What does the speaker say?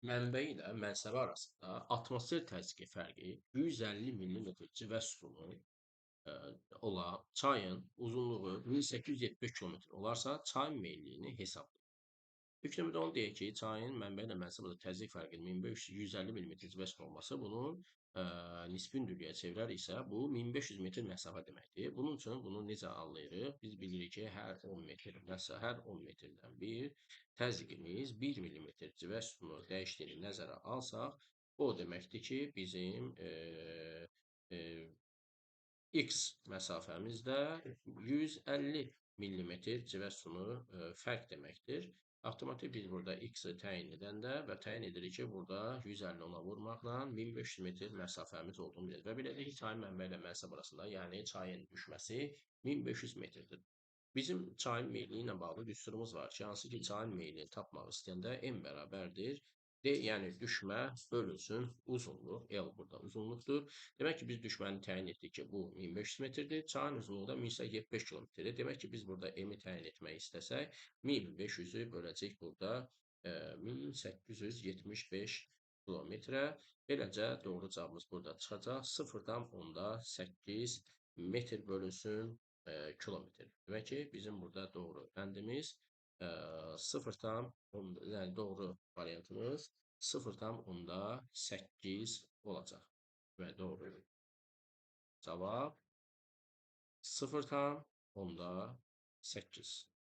Mənbə ilə mənsəbi arasında atmosfer təzyiqi fərqi 150 millimetr civə sütunu olan çayın uzunluğu 1875 kilometr olarsa, çayın meylliyini hesablayın. İlk növbədə onu deyək ki, çayın mənbə ilə mənsəb arasında təzyiq fərqinin 1500-150 millimetr civə sütunu olması bunun nisbi hündürlüyə çevirəriksə, bu 1500 metr məsafə deməkdir. Bunun üçün bunu necə anlayırıq? Biz bilirik ki, hər 10 metr, məsələn, hər 10 metrdən bir təzyiqimiz 1 millimetr civə sütunu dəyişdiyini nəzərə alsaq, o deməkdir ki, bizim e, X məsafəmizdə 150 millimetr civə sütunu fərq deməkdir. Avtomatik biz burada X-i təyin edəndə və təyin edirik ki, burada 150 ona vurmaqla 1500 metr məsafəmiz olduğunu bilir. Və belədir ki, çayın mənbə ilə mənsəb arasında, yəni çayın düşməsi 1500 metrdir. Bizim çayın meyilli ilə bağlı düsturumuz var ki, hansı ki, çayın meylini tapmaq istəyəndə n bərabərdir. D, yəni düşmə bölünsün uzunluq. L burada uzunluqdur. Demək ki, biz düşməni təyin etdik ki, bu 1500 metrdir. Çayın uzunluğu da 1875 kilometrdir. Demək ki, biz burada m-i təyin etmək istəsək, 1500-ü böləcək burada 1875 kilometrə. Beləcə doğru cavabımız burada çıxacaq. 0,8 metr bölünsün kilometr. Demək ki, bizim burada doğru bəndimiz 0, yəni doğru variantımız 0,8 olacaq. Və doğru cavab 0,8.